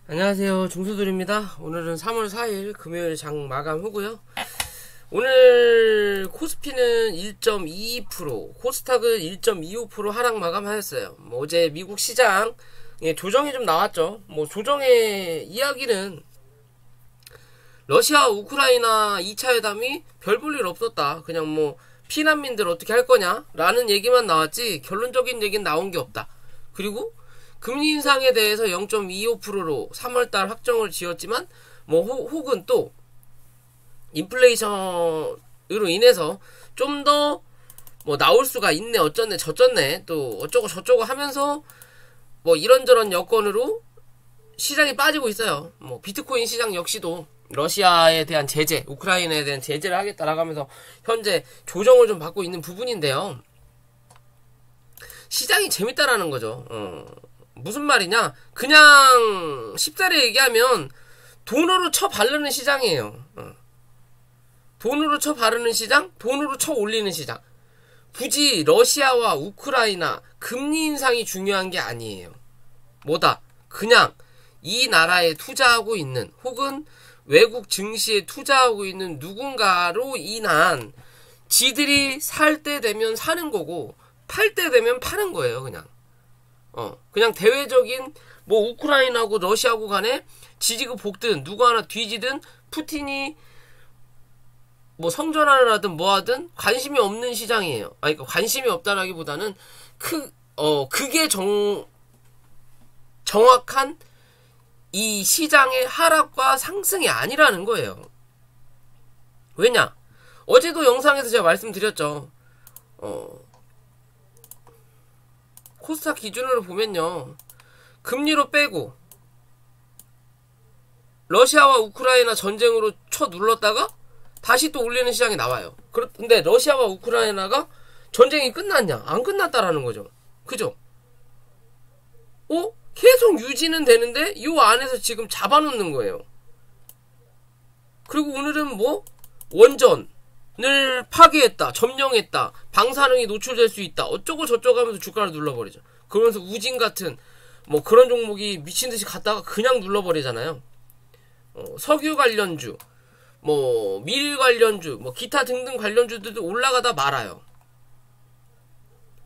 안녕하세요, 중수들입니다. 오늘은 3월 4일 금요일 장 마감 후고요. 오늘 코스피는 1.22%, 코스닥은 1.25% 하락 마감하였어요. 어제 미국 시장 조정이 좀 나왔죠. 조정의 이야기는 러시아 우크라이나 2차 회담이 별 볼 일 없었다. 그냥 피난민들 어떻게 할 거냐 라는 얘기만 나왔지 결론적인 얘기는 나온 게 없다. 그리고 금리 인상에 대해서 0.25%로 3월달 확정을 지었지만 혹은 또 인플레이션으로 인해서 좀 더 나올 수가 있네, 어쩌네 저쩌네, 또 어쩌고 저쩌고 하면서 이런저런 여건으로 시장이 빠지고 있어요. 비트코인 시장 역시도 러시아에 대한 제재, 우크라이나에 대한 제재를 하겠다라고 하면서 현재 조정을 좀 받고 있는 부분인데요. 시장이 재밌다라는 거죠. 무슨 말이냐? 그냥 쉽사리 얘기하면 돈으로 쳐 바르는 시장이에요. 돈으로 쳐 바르는 시장, 돈으로 쳐 올리는 시장. 굳이 러시아와 우크라이나 금리 인상이 중요한 게 아니에요. 그냥 이 나라에 투자하고 있는, 혹은 외국 증시에 투자하고 있는 누군가로 인한, 지들이 살 때 되면 사는 거고 팔 때 되면 파는 거예요. 그냥 대외적인 우크라이나하고 러시아하고 간에 지지고 볶든 누구 하나 뒤지든 푸틴이 성전환을 하든 하든 관심이 없는 시장이에요. 그러니까 관심이 없다라기보다는 그게 정확한 이 시장의 하락과 상승이 아니라는 거예요. 왜냐? 어제도 영상에서 제가 말씀드렸죠. 코스닥 기준으로 보면요, 금리로 빼고 러시아와 우크라이나 전쟁으로 쳐 눌렀다가 다시 또 올리는 시장이 나와요. 근데 러시아와 우크라이나가 전쟁이 끝났냐? 안 끝났다라는 거죠. 그죠? 계속 유지는 되는데 이 안에서 지금 잡아놓는 거예요. 그리고 오늘은 원전을 파괴했다, 점령했다, 방사능이 노출될 수 있다, 어쩌고 저쩌고 하면서 주가를 눌러버리죠. 그러면서 우진 같은 그런 종목이 미친듯이 갔다가 그냥 눌러버리잖아요. 석유 관련주, 밀 관련주, 기타 등등 관련주들도 올라가다 말아요.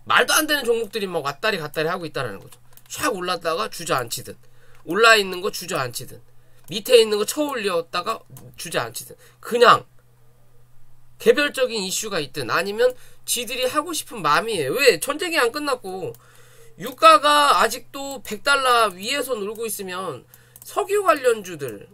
말도 안 되는 종목들이 왔다리 갔다리 하고 있다라는 거죠. 샥 올랐다가 주저앉히든, 올라있는 거 주저앉히든, 밑에 있는 거 쳐올렸다가 주저앉히든, 그냥 개별적인 이슈가 있든 아니면 지들이 하고 싶은 마음이에요. 왜? 전쟁이 안 끝났고 유가가 아직도 100달러 위에서 놀고 있으면 석유 관련주들,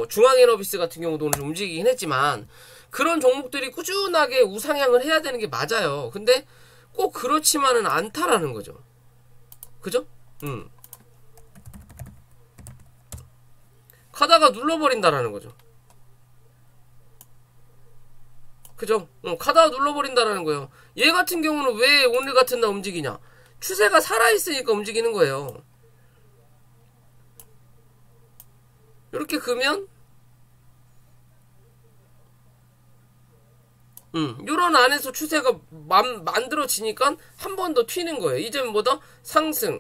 중앙에너비스 같은 경우도 오늘 좀 움직이긴 했지만 그런 종목들이 꾸준하게 우상향을 해야 되는 게 맞아요. 근데 꼭 그렇지만은 않다라는 거죠. 그죠? 가다가 눌러버린다라는 거죠. 그죠? 가다가 눌러버린다라는 거예요. 얘 같은 경우는 왜 오늘 같은 날 움직이냐? 추세가 살아있으니까 움직이는 거예요. 이렇게 그면 요런 안에서 추세가 만들어지니까 한 번 더 튀는 거예요. 이제는 상승,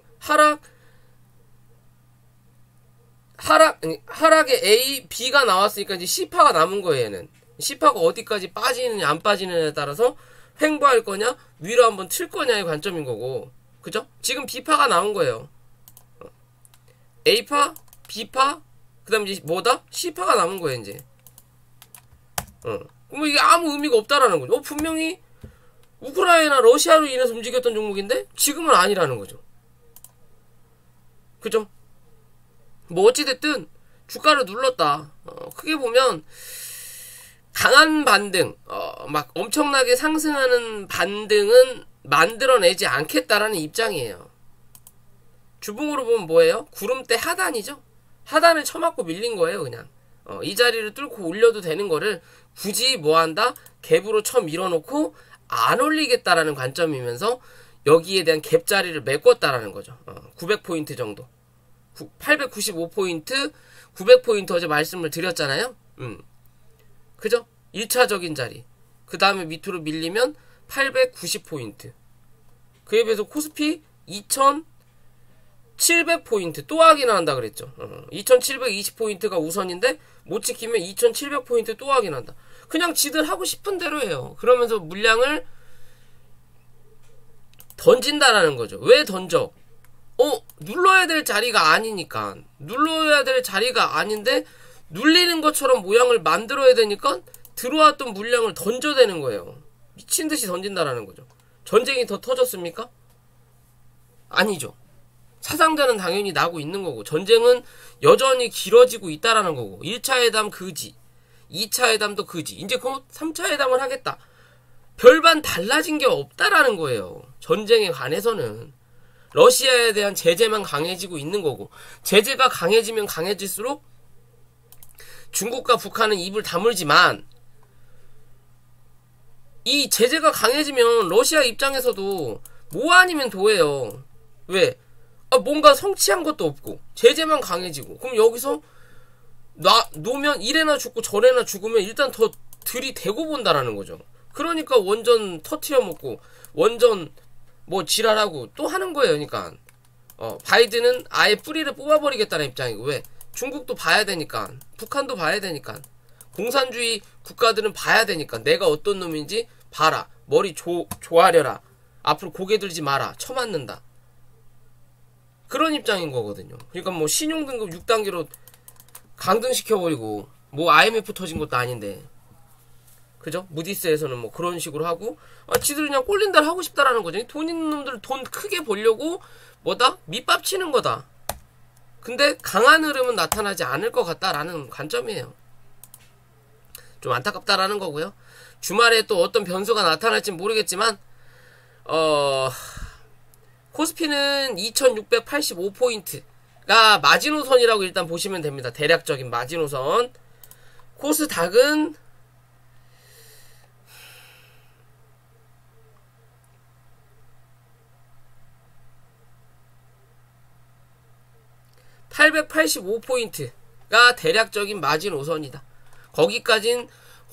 하락에 A, B가 나왔으니까 이제 C파가 남은 거예요. 얘는 C파가 어디까지 빠지느냐 안 빠지느냐에 따라서 횡보할 거냐 위로 한번 틀 거냐의 관점인 거고, 그죠? 지금 B파가 나온 거예요. A파, B파, 그 다음 이제 C파가 남은 거예요. 이제 그럼 이게 아무 의미가 없다라는 거죠. 분명히 우크라이나 러시아로 인해서 움직였던 종목인데 지금은 아니라는 거죠. 그죠? 어찌됐든 주가를 눌렀다. 크게 보면 강한 반등, 엄청나게 상승하는 반등은 만들어내지 않겠다라는 입장이에요. 주봉으로 보면 뭐예요? 구름대 하단이죠? 하단을 쳐맞고 밀린 거예요, 그냥. 이 자리를 뚫고 올려도 되는 거를 굳이 갭으로 쳐 밀어놓고 안 올리겠다라는 관점이면서 여기에 대한 갭 자리를 메꿨다라는 거죠. 900포인트 정도. 895포인트, 900포인트 어제 말씀을 드렸잖아요. 그죠? 1차적인 자리. 그 다음에 밑으로 밀리면 890포인트. 그에 비해서 코스피 700포인트 또 확인한다 그랬죠. 2720포인트가 우선인데 못 지키면 2700포인트 또 확인한다. 그냥 지들 하고 싶은 대로 해요. 그러면서 물량을 던진다라는 거죠. 왜 던져? 눌러야 될 자리가 아니니까. 눌러야 될 자리가 아닌데 눌리는 것처럼 모양을 만들어야 되니까 들어왔던 물량을 던져대는 거예요. 미친듯이 던진다라는 거죠. 전쟁이 더 터졌습니까? 아니죠. 사상자는 당연히 나고 있는 거고, 전쟁은 여전히 길어지고 있다라는 거고, 1차 회담 그지, 2차 회담도 그지, 이제 곧 3차 회담을 하겠다. 별반 달라진 게 없다라는 거예요. 전쟁에 관해서는. 러시아에 대한 제재만 강해지고 있는 거고, 제재가 강해지면 강해질수록 중국과 북한은 입을 다물지만, 이 제재가 강해지면 러시아 입장에서도 뭐 아니면 도예요. 왜? 뭔가 성취한 것도 없고 제재만 강해지고, 그럼 여기서 놓으면 이래나 죽고 저래나 죽으면 일단 더 들이대고 본다라는 거죠. 그러니까 원전 터트려 먹고 원전 뭐 지랄하고 또 하는 거예요. 그러니까 바이든은 아예 뿌리를 뽑아버리겠다는 입장이고, 왜? 중국도 봐야 되니까, 북한도 봐야 되니까, 공산주의 국가들은 봐야 되니까, 내가 어떤 놈인지 봐라, 머리 조아려라, 앞으로 고개 들지 마라, 쳐맞는다, 그런 입장인 거거든요. 그러니까 뭐 신용등급 6단계로 강등시켜버리고, 뭐 IMF 터진 것도 아닌데, 그죠? 무디스에서는 뭐 그런 식으로 하고, 지들 그냥 꼴린 대로 하고 싶다라는 거죠. 돈 있는 놈들 돈 크게 벌려고 뭐다? 밑밥 치는 거다. 근데 강한 흐름은 나타나지 않을 것 같다라는 관점이에요. 좀 안타깝다라는 거고요. 주말에 또 어떤 변수가 나타날지 모르겠지만, 코스피는 2685포인트가 마지노선이라고 일단 보시면 됩니다. 대략적인 마지노선. 코스닥은 885포인트가 대략적인 마지노선이다. 거기까진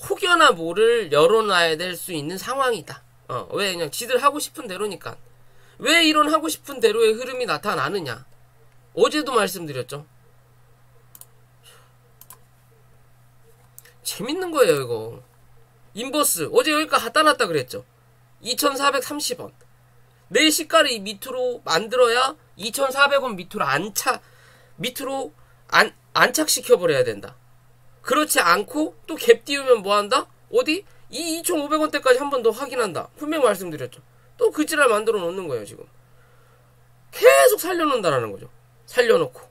혹여나 뭐를 열어놔야 될 수 있는 상황이다. 왜? 그냥 지들 하고 싶은 대로니까. 왜 이런 하고 싶은 대로의 흐름이 나타나느냐? 어제도 말씀드렸죠. 재밌는 거예요, 이거. 인버스 어제 여기까지 갖다 놨다 그랬죠. 2430원. 내일 시가를 이 밑으로 만들어야 2400원 밑으로 안착시켜버려야 된다. 그렇지 않고 또 갭 띄우면 뭐한다? 어디? 이 2500원대까지 한 번 더 확인한다. 분명 말씀드렸죠. 또 그 지랄 만들어 놓는 거예요, 지금. 계속 살려놓는다라는 거죠. 살려놓고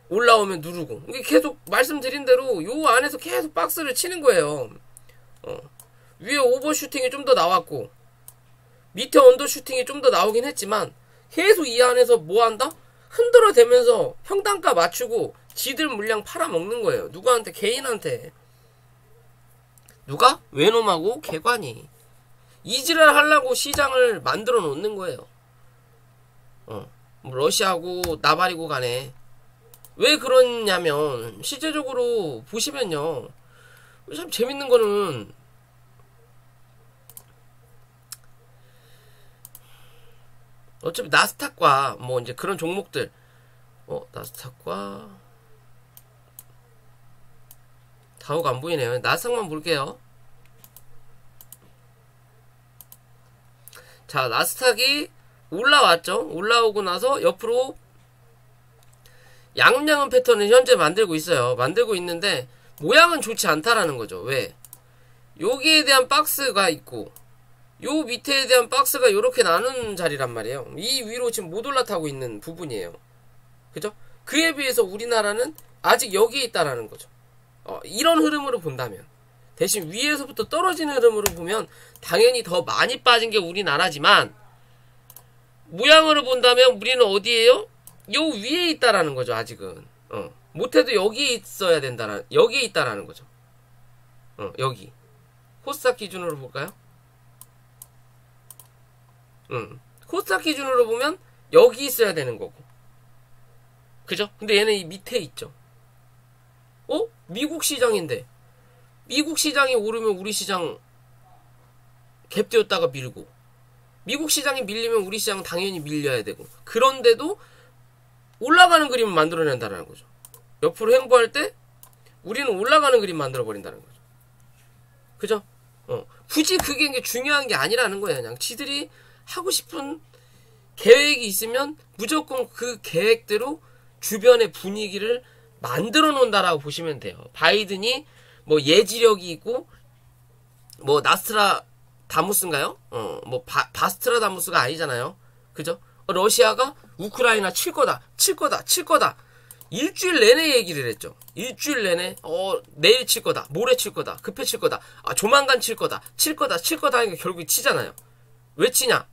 올라오면 누르고, 이게 계속 말씀드린 대로 요 안에서 계속 박스를 치는 거예요. 위에 오버슈팅이 좀 더 나왔고 밑에 언더슈팅이 좀 더 나오긴 했지만 계속 이 안에서 뭐한다? 흔들어 대면서 평단가 맞추고 지들 물량 팔아먹는 거예요. 누구한테? 개인한테. 누가? 외놈하고 개관이. 이지랄 하려고 시장을 만들어 놓는 거예요. 러시아하고 나발이고 간에. 왜 그러냐면, 실제적으로 보시면요, 참 재밌는 거는, 어차피 나스닥과 뭐 이제 그런 종목들, 나스닥과 다우가 안 보이네요. 나스닥만 볼게요. 자, 나스닥이 올라왔죠. 올라오고 나서 옆으로 양음양음 패턴을 현재 만들고 있어요. 만들고 있는데 모양은 좋지 않다라는 거죠. 왜? 여기에 대한 박스가 있고 요 밑에에 대한 박스가 요렇게 나눈 자리란 말이에요. 이 위로 지금 못 올라타고 있는 부분이에요. 그죠? 그에 비해서 우리나라는 아직 여기에 있다라는 거죠. 이런 흐름으로 본다면. 대신 위에서부터 떨어지는 흐름으로 보면 당연히 더 많이 빠진 게 우리나라지만, 모양으로 본다면 우리는 어디에요? 요 위에 있다라는 거죠. 아직은. 못해도 여기에 있어야 된다라는, 여기에 있다라는 거죠. 여기. 코스닥 기준으로 볼까요? 코스닥 기준으로 보면 여기 있어야 되는 거고. 그죠? 근데 얘는 이 밑에 있죠. 미국 시장인데 미국 시장이 오르면 우리 시장 갭 띄웠다가 밀고, 미국 시장이 밀리면 우리 시장은 당연히 밀려야 되고, 그런데도 올라가는 그림을 만들어낸다는 거죠. 옆으로 횡보할 때 우리는 올라가는 그림 만들어버린다는 거죠. 그죠? 굳이 그게 중요한 게 아니라는 거예요. 그냥 지들이 하고 싶은 계획이 있으면 무조건 그 계획대로 주변의 분위기를 만들어 놓는다라고 보시면 돼요. 바이든이 뭐 예지력이 있고 뭐 나스트라다무스인가요? 뭐 바스트라다무스가 아니잖아요. 그죠? 러시아가 우크라이나 칠 거다. 일주일 내내 얘기를 했죠. 일주일 내내 내일 칠 거다. 모레 칠 거다. 급해 칠 거다. 조만간 칠 거다. 하니까 결국 치잖아요. 왜 치냐?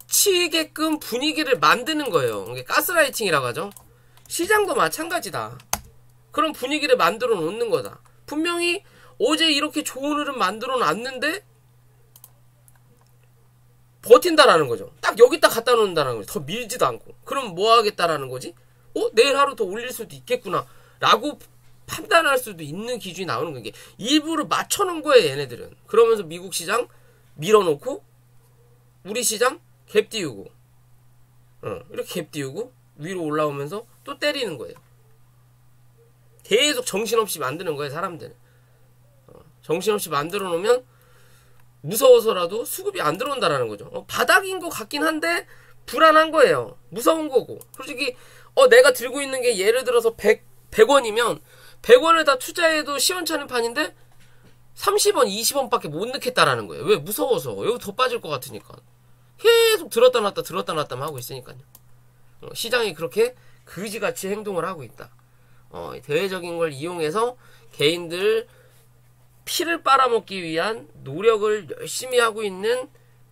치게끔 분위기를 만드는 거예요. 이게 가스라이팅이라고 하죠. 시장도 마찬가지다. 그런 분위기를 만들어 놓는 거다. 분명히 어제 이렇게 좋은 흐름 만들어 놨는데 버틴다라는 거죠. 딱 여기다 갖다 놓는다는 거죠. 더 밀지도 않고. 그럼 뭐 하겠다라는 거지? 내일 하루 더 올릴 수도 있겠구나 라고 판단할 수도 있는 기준이 나오는 거예요. 일부러 맞춰놓은 거예요, 얘네들은. 그러면서 미국 시장 밀어놓고 우리 시장 갭 띄우고 이렇게 갭 띄우고 위로 올라오면서 또 때리는 거예요. 계속 정신없이 만드는 거예요, 사람들은. 정신없이 만들어 놓으면 무서워서라도 수급이 안 들어온다라는 거죠. 바닥인 것 같긴 한데 불안한 거예요. 무서운 거고. 솔직히 내가 들고 있는 게 예를 들어서 100원이면 100원을 다 투자해도 시원찮은 판인데 30원, 20원밖에 못 넣겠다라는 거예요. 왜? 무서워서. 여기 더 빠질 것 같으니까. 계속 들었다 놨다 하고 있으니까요. 시장이 그렇게 그지같이 행동을 하고 있다. 대외적인 걸 이용해서 개인들 피를 빨아먹기 위한 노력을 열심히 하고 있는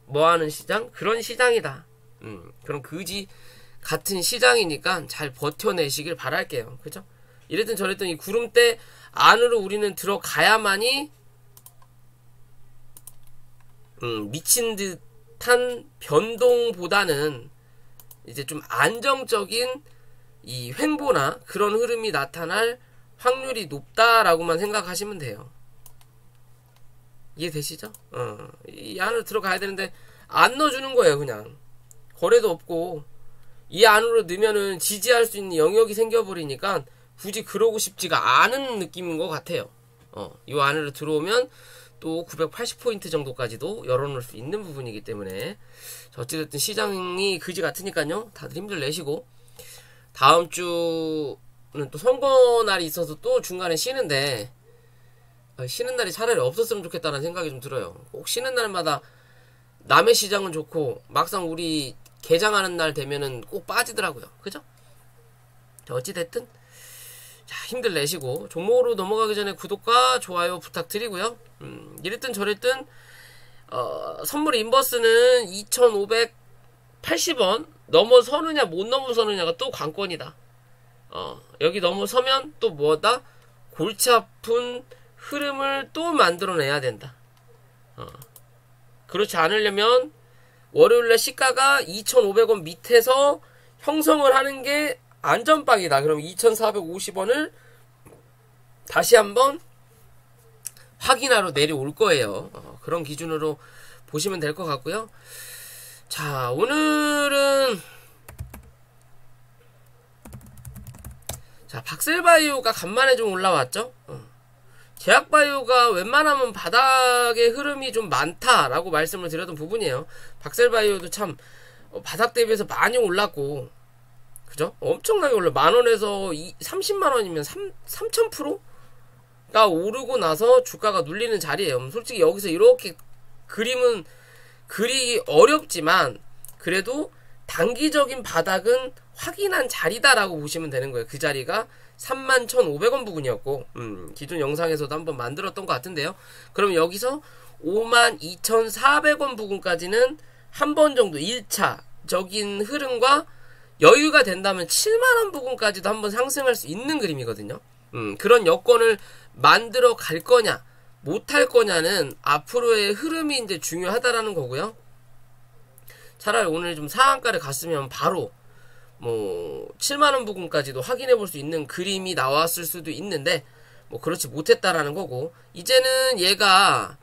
뭐하는 시장? 그런 시장이다. 그런 그지 같은 시장이니까 잘 버텨내시길 바랄게요. 그죠? 이랬든 저랬든 이 구름대 안으로 우리는 들어가야만이 미친 듯한 변동보다는 이제 좀 안정적인 이 횡보나 그런 흐름이 나타날 확률이 높다라고만 생각하시면 돼요. 이해되시죠? 이 안으로 들어가야 되는데 안 넣어주는 거예요. 그냥 거래도 없고 이 안으로 넣으면은 지지할 수 있는 영역이 생겨버리니까 굳이 그러고 싶지가 않은 느낌인 것 같아요. 이 안으로 들어오면 또 980포인트 정도까지도 열어놓을 수 있는 부분이기 때문에 어찌됐든 시장이 그지 같으니까요. 다들 힘들 내시고 다음 주는 또 선거 날이 있어서 또 중간에 쉬는데 쉬는 날이 차라리 없었으면 좋겠다는 생각이 좀 들어요. 꼭 쉬는 날마다 남의 시장은 좋고 막상 우리 개장하는 날 되면은 꼭 빠지더라고요. 그죠? 어찌됐든 자, 힘들 내시고 종목으로 넘어가기 전에 구독과 좋아요 부탁드리고요. 이랬든 저랬든 선물 인버스는 2,580원 넘어서느냐 못 넘어서느냐가 또 관건이다. 여기 넘어서면 또 뭐다? 골치 아픈 흐름을 또 만들어내야 된다. 그렇지 않으려면 월요일날 시가가 2,500원 밑에서 형성을 하는 게 안전빵이다. 그럼 2,450원을 다시 한번 확인하러 내려올 거예요. 그런 기준으로 보시면 될 것 같고요. 자, 오늘은 자, 박셀바이오가 간만에 좀 올라왔죠. 제약바이오가 웬만하면 바닥의 흐름이 좀 많다라고 말씀을 드렸던 부분이에요. 박셀바이오도 참 바닥 대비해서 많이 올랐고, 그죠? 엄청나게 올라. 만원에서 30만원이면 3000%가 오르고 나서 주가가 눌리는 자리예요. 솔직히 여기서 이렇게 그림은 그리기 어렵지만 그래도 단기적인 바닥은 확인한 자리다라고 보시면 되는 거예요. 그 자리가 31,500원 부근이었고 기존 영상에서도 한번 만들었던 것 같은데요. 그럼 여기서 52,400원 부근까지는 한 번 정도 1차적인 흐름과 여유가 된다면 7만원 부근까지도 한번 상승할 수 있는 그림이거든요. 그런 여건을 만들어 갈 거냐 못할 거냐는 앞으로의 흐름이 이제 중요하다라는 거고요. 차라리 오늘 좀 상한가를 갔으면 바로 뭐 7만원 부근까지도 확인해 볼 수 있는 그림이 나왔을 수도 있는데 뭐 그렇지 못했다라는 거고, 이제는 얘가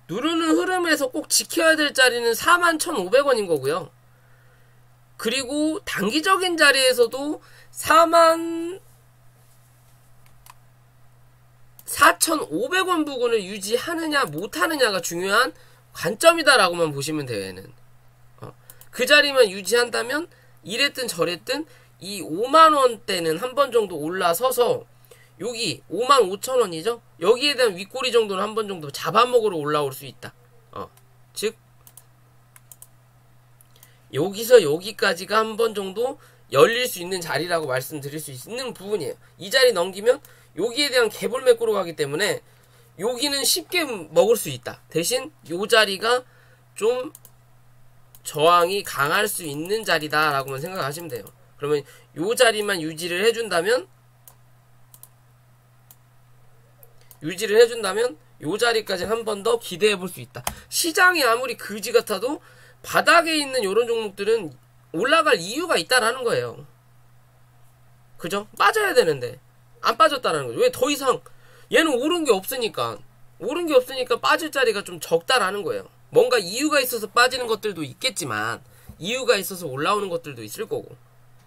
누르는 흐름에서 꼭 지켜야 될 자리는 41,500원인 거고요. 그리고 단기적인 자리에서도 44,500원 부근을 유지하느냐 못하느냐가 중요한 관점이다라고만 보시면 돼요. 얘는 그 자리만 유지한다면 이랬든 저랬든 이 5만원대는 한 번 정도 올라서서 여기 55,000원이죠. 여기에 대한 윗꼬리 정도는 한 번 정도 잡아먹으러 올라올 수 있다. 즉 여기서 여기까지가 한 번 정도 열릴 수 있는 자리라고 말씀드릴 수 있는 부분이에요. 이 자리 넘기면 여기에 대한 개볼 매꾸로 가기 때문에 여기는 쉽게 먹을 수 있다. 대신 이 자리가 좀 저항이 강할 수 있는 자리다 라고만 생각하시면 돼요. 그러면 이 자리만 유지를 해준다면 이 자리까지 한 번 더 기대해 볼 수 있다. 시장이 아무리 그지 같아도 바닥에 있는 이런 종목들은 올라갈 이유가 있다라는 거예요. 그죠? 빠져야 되는데 안 빠졌다라는 거죠. 왜 더 이상 얘는 오른 게 없으니까 빠질 자리가 좀 적다라는 거예요. 뭔가 이유가 있어서 빠지는 것들도 있겠지만 이유가 있어서 올라오는 것들도 있을 거고,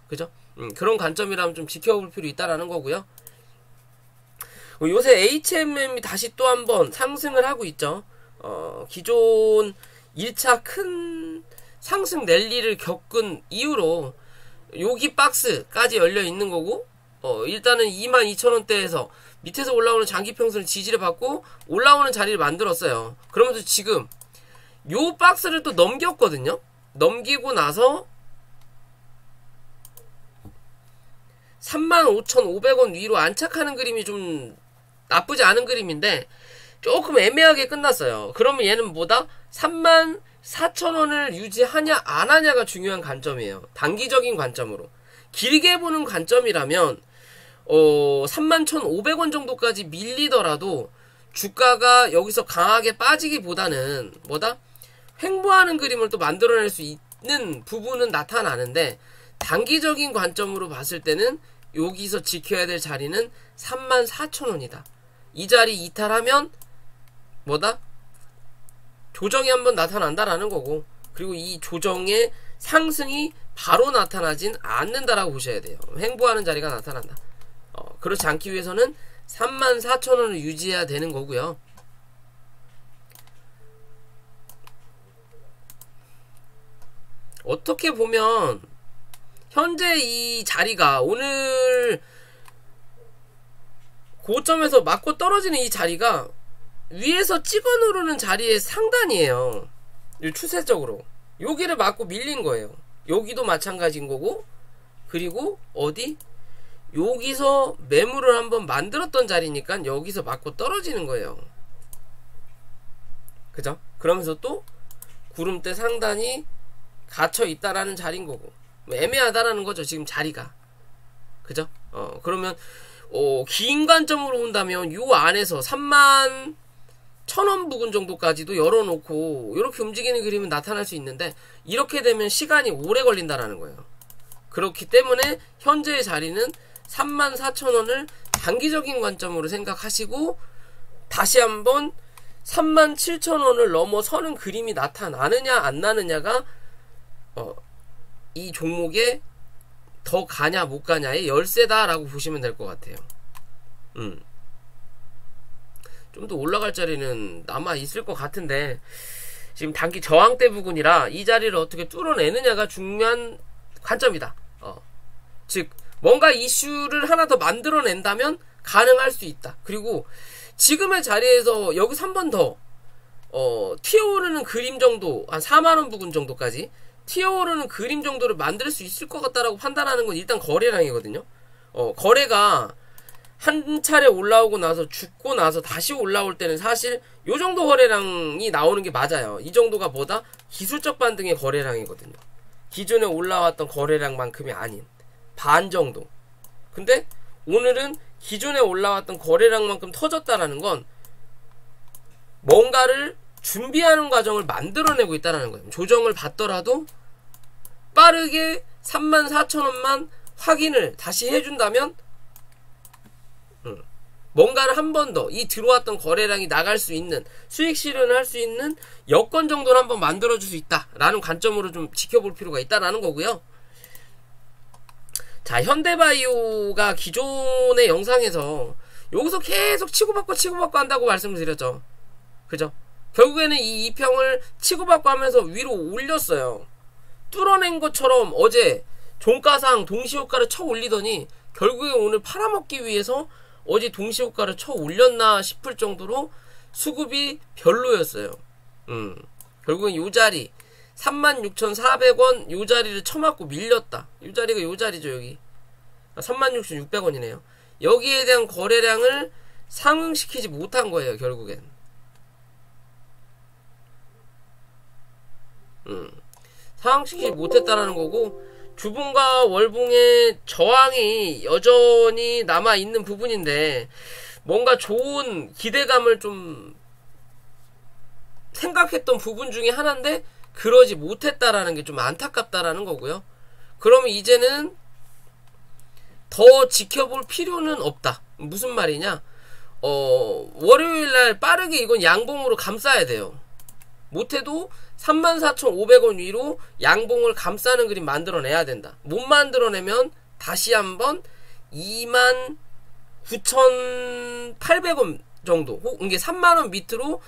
그죠? 그런 관점이라면 좀 지켜볼 필요 있다라는 거고요. 요새 HMM이 다시 또 한번 상승을 하고 있죠. 기존 1차 큰 상승 랠리를 겪은 이후로 여기 박스까지 열려 있는 거고, 일단은 22,000원대에서 밑에서 올라오는 장기평선을 지지를 받고 올라오는 자리를 만들었어요. 그러면서 지금 요 박스를 또 넘겼거든요. 넘기고 나서 35,500원 위로 안착하는 그림이 좀 나쁘지 않은 그림인데 조금 애매하게 끝났어요. 그러면 얘는 뭐다? 34,000원을 유지하냐 안 하냐가 중요한 관점이에요. 단기적인 관점으로. 길게 보는 관점이라면 31,500원 정도까지 밀리더라도 주가가 여기서 강하게 빠지기보다는 뭐다? 횡보하는 그림을 또 만들어낼 수 있는 부분은 나타나는데, 단기적인 관점으로 봤을 때는 여기서 지켜야 될 자리는 34,000원이다. 이 자리 이탈하면 뭐다? 조정이 한번 나타난다라는 거고, 그리고 이 조정의 상승이 바로 나타나진 않는다라고 보셔야 돼요. 횡보하는 자리가 나타난다. 그렇지 않기 위해서는 34,000원을 유지해야 되는 거고요. 어떻게 보면 현재 이 자리가 오늘 고점에서 맞고 떨어지는 이 자리가 위에서 찍어 누르는 자리의 상단이에요. 추세적으로 여기를 맞고 밀린 거예요. 여기도 마찬가지인 거고, 그리고 어디? 여기서 매물을 한번 만들었던 자리니까 여기서 맞고 떨어지는 거예요. 그죠? 그러면서 또 구름대 상단이 갇혀 있다라는 자리인 거고, 애매하다라는 거죠, 지금 자리가. 그죠? 그러면 긴 관점으로 본다면 요 안에서 31,000원 부근 정도까지도 열어놓고 이렇게 움직이는 그림은 나타날 수 있는데, 이렇게 되면 시간이 오래 걸린다라는 거예요. 그렇기 때문에 현재의 자리는 34,000원을 단기적인 관점으로 생각하시고 다시 한번 37,000원을 넘어서는 그림이 나타나느냐 안 나느냐가 이 종목에 더 가냐 못 가냐의 열쇠다라고 보시면 될 것 같아요. 좀 더 올라갈 자리는 남아 있을 것 같은데, 지금 단기 저항대 부근이라 이 자리를 어떻게 뚫어내느냐가 중요한 관점이다. 즉 뭔가 이슈를 하나 더 만들어낸다면 가능할 수 있다. 그리고 지금의 자리에서 여기서 한 번 더 튀어오르는 그림 정도, 한 4만원 부근 정도까지 튀어오르는 그림 정도를 만들 수 있을 것 같다라고 판단하는 건 일단 거래량이거든요. 거래가 한 차례 올라오고 나서 죽고 나서 다시 올라올 때는 사실 요 정도 거래량이 나오는 게 맞아요. 이 정도가 뭐다? 기술적 반등의 거래량이거든요. 기존에 올라왔던 거래량만큼이 아닌 반 정도. 근데 오늘은 기존에 올라왔던 거래량만큼 터졌다라는 건 뭔가를 준비하는 과정을 만들어내고 있다는 거예요. 조정을 받더라도 빠르게 34,000원만 확인을 다시 해준다면 뭔가를 한 번 더 이 들어왔던 거래량이 나갈 수 있는 수익 실현을 할 수 있는 여건 정도를 한번 만들어줄 수 있다라는 관점으로 좀 지켜볼 필요가 있다라는 거고요. 자, 현대바이오가 기존의 영상에서 여기서 계속 치고받고 한다고 말씀을 드렸죠. 그죠? 결국에는 이 이평을 치고받고 하면서 위로 올렸어요. 뚫어낸 것처럼 어제 종가상 동시호가를 쳐 올리더니 결국에 오늘 팔아먹기 위해서 어제 동시호가를 쳐 올렸나 싶을 정도로 수급이 별로였어요. 결국엔 요 자리 36,400원 요 자리를 쳐맞고 밀렸다. 요 자리가 요 자리죠. 여기 36,600원이네요. 여기에 대한 거래량을 상응시키지 못한 거예요. 결국엔 상응시키지 못했다라는 거고, 주봉과 월봉의 저항이 여전히 남아있는 부분인데 뭔가 좋은 기대감을 좀 생각했던 부분 중에 하나인데 그러지 못했다라는 게 좀 안타깝다라는 거고요. 그러면 이제는 더 지켜볼 필요는 없다. 무슨 말이냐, 월요일날 빠르게 이건 양봉으로 감싸야 돼요. 못해도 34,500원 위로 양봉을 감싸는 그림 만들어내야 된다. 못 만들어내면 다시 한번 29,800원 정도, 이게 3만원 밑으로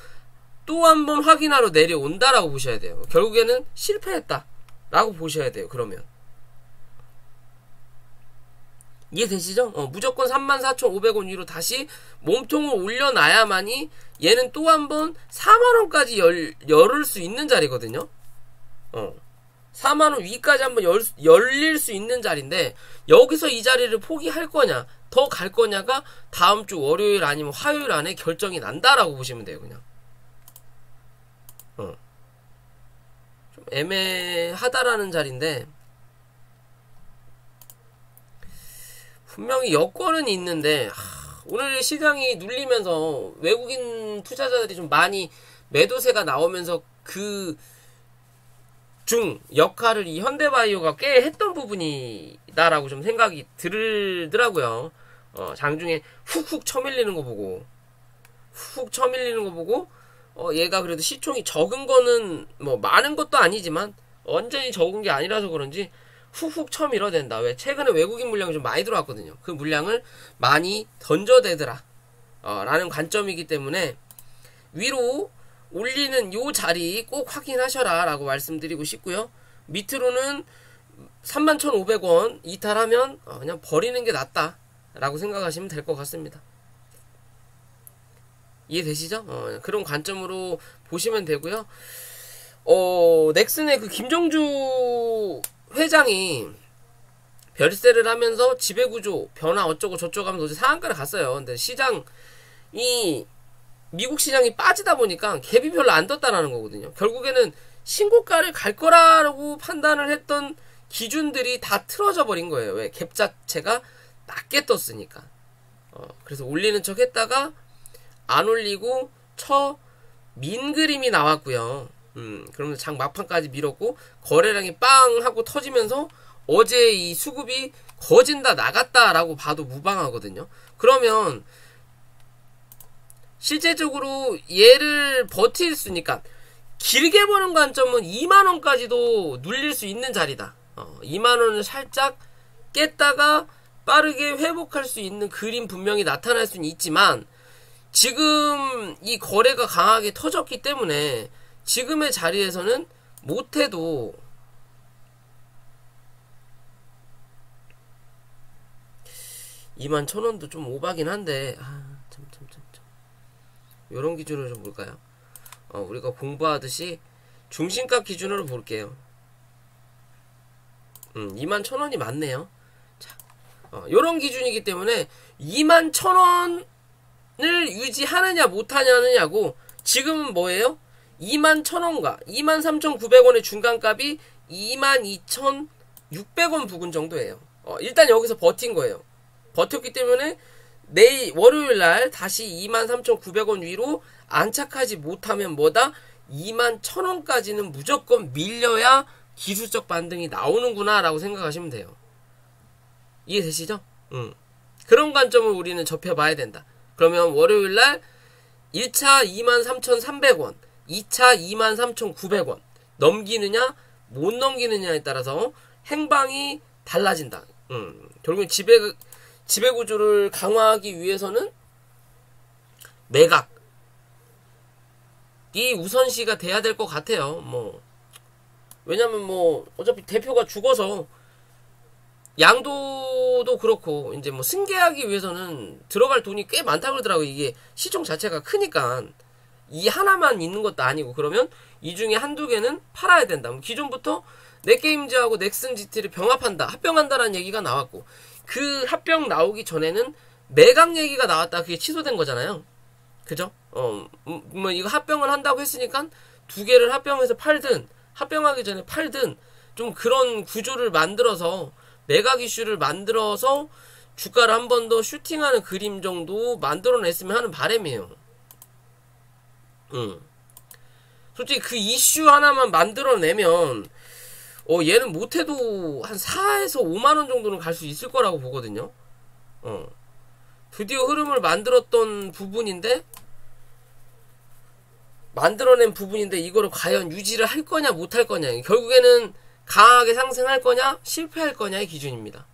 또 한번 확인하러 내려온다라고 보셔야 돼요. 결국에는 실패했다 라고 보셔야 돼요. 그러면 이해되시죠? 무조건 34,500원 위로 다시 몸통을 올려놔야만이 얘는 또 한번 4만원까지 열을 수 있는 자리거든요. 4만원 위까지 한번 열릴 수 있는 자리인데, 여기서 이 자리를 포기할 거냐 더 갈 거냐가 다음 주 월요일 아니면 화요일 안에 결정이 난다라고 보시면 돼요. 그냥 좀 애매하다라는 자리인데, 분명히 여건은 있는데 오늘 시장이 눌리면서 외국인 투자자들이 좀 많이 매도세가 나오면서 그 중 역할을 이 현대바이오가 꽤 했던 부분이다라고 좀 생각이 들더라고요. 장중에 훅훅 쳐밀리는 거 보고 얘가 그래도 시총이 적은 거는 뭐 많은 것도 아니지만 완전히 적은 게 아니라서 그런지 훅훅 쳐밀어댄다. 왜? 최근에 외국인 물량이 좀 많이 들어왔거든요. 그 물량을 많이 던져대더라 라는 관점이기 때문에 위로 올리는 요 자리 꼭 확인하셔라 라고 말씀드리고 싶고요. 밑으로는 31,500원 이탈하면 그냥 버리는 게 낫다 라고 생각하시면 될 것 같습니다. 이해되시죠? 그런 관점으로 보시면 되고요. 넥슨의 그 김정주 회장이 별세를 하면서 지배구조 변화 어쩌고 저쩌고 하면서 어제 상한가를 갔어요. 근데 미국 시장이 빠지다 보니까 갭이 별로 안 떴다라는 거거든요. 결국에는 신고가를 갈 거라고 판단을 했던 기준들이 다 틀어져 버린 거예요. 왜? 갭 자체가 낮게 떴으니까. 그래서 올리는 척 했다가 안 올리고 민 그림이 나왔고요. 그러면서 장 막판까지 밀었고 거래량이 빵 하고 터지면서 어제 이 수급이 거진다 나갔다라고 봐도 무방하거든요. 그러면 실제적으로 얘를 버틸 수 있으니까 길게 보는 관점은 2만원까지도 눌릴 수 있는 자리다. 2만원을 살짝 깼다가 빠르게 회복할 수 있는 그림 분명히 나타날 수는 있지만, 지금 이 거래가 강하게 터졌기 때문에 지금의 자리에서는 못해도 21,000원도 좀 오바긴 한데 요런 기준으로 좀 볼까요? 우리가 공부하듯이 중심가 기준으로 볼게요. 21,000원이 맞네요. 자, 요런 기준이기 때문에 21,000원을 유지하느냐 못하느냐고, 지금은 뭐예요? 21,000원과 23,900원의 중간값이 22,600원 부근 정도예요. 일단 여기서 버틴 거예요. 버텼기 때문에 내일 월요일날 다시 23,900원 위로 안착하지 못하면 뭐다? 21,000원까지는 무조건 밀려야 기술적 반등이 나오는구나 라고 생각하시면 돼요. 이해되시죠? 그런 관점을 우리는 접해봐야 된다. 그러면 월요일날 1차 23,300원, 2차 23,900원 넘기느냐 못 넘기느냐에 따라서 행방이 달라진다. 결국엔 지배구조를 강화하기 위해서는 매각이 우선시가 돼야 될 것 같아요. 뭐 왜냐면 뭐 어차피 대표가 죽어서 양도도 그렇고 이제 뭐 승계하기 위해서는 들어갈 돈이 꽤 많다 그러더라고요. 이게 시총 자체가 크니까 이 하나만 있는 것도 아니고 그러면 이 중에 한두 개는 팔아야 된다. 기존부터 넷게임즈하고 넥슨 GT를 병합한다, 합병한다라는 얘기가 나왔고 그 합병 나오기 전에는 매각 얘기가 나왔다. 그게 취소된 거잖아요. 그죠? 뭐 이거 합병을 한다고 했으니까 두 개를 합병해서 팔든 합병하기 전에 팔든 좀 그런 구조를 만들어서 매각 이슈를 만들어서 주가를 한 번 더 슈팅하는 그림 정도 만들어냈으면 하는 바람이에요. 솔직히 그 이슈 하나만 만들어내면 얘는 못해도 한 4에서 5만원 정도는 갈 수 있을 거라고 보거든요. 드디어 흐름을 만들어낸 부분인데 이거를 과연 유지를 할 거냐 못 할 거냐, 결국에는 강하게 상승할 거냐 실패할 거냐의 기준입니다.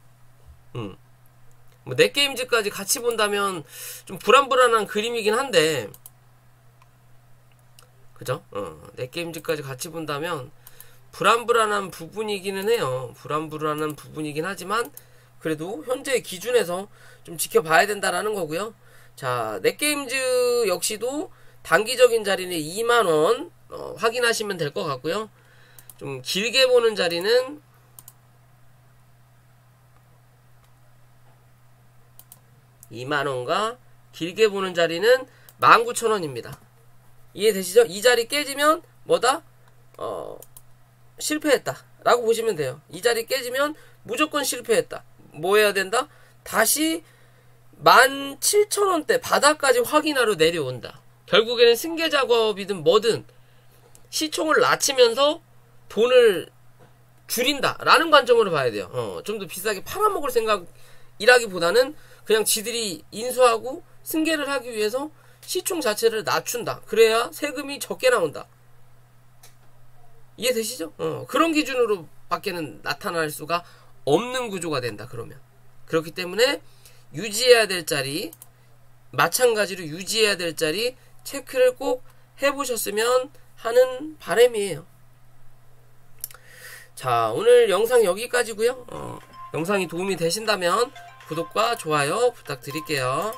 뭐 넷게임즈까지 같이 본다면 좀 불안불안한 그림이긴 한데, 그죠? 넷게임즈까지 같이 본다면 불안불안한 부분이기는 해요. 불안불안한 부분이긴 하지만 그래도 현재 기준에서 좀 지켜봐야 된다라는 거고요. 자, 넷게임즈 역시도 단기적인 자리는 2만원 확인하시면 될 것 같고요. 좀 길게 보는 자리는 2만원과 길게 보는 자리는 19,000원입니다. 이해되시죠? 이 자리 깨지면 뭐다? 실패했다 라고 보시면 돼요. 이 자리 깨지면 무조건 실패했다. 뭐 해야 된다? 다시 17,000원대 바닥까지 확인하러 내려온다. 결국에는 승계 작업이든 뭐든 시총을 낮추면서 돈을 줄인다 라는 관점으로 봐야 돼요. 좀 더 비싸게 팔아먹을 생각이라기보다는 그냥 지들이 인수하고 승계를 하기 위해서 시총 자체를 낮춘다. 그래야 세금이 적게 나온다. 이해되시죠? 그런 기준으로 밖에는 나타날 수가 없는 구조가 된다. 그러면 그렇기 때문에 유지해야 될 자리, 마찬가지로 유지해야 될 자리 체크를 꼭 해보셨으면 하는 바람이에요. 자, 오늘 영상 여기까지고요. 영상이 도움이 되신다면 구독과 좋아요 부탁드릴게요.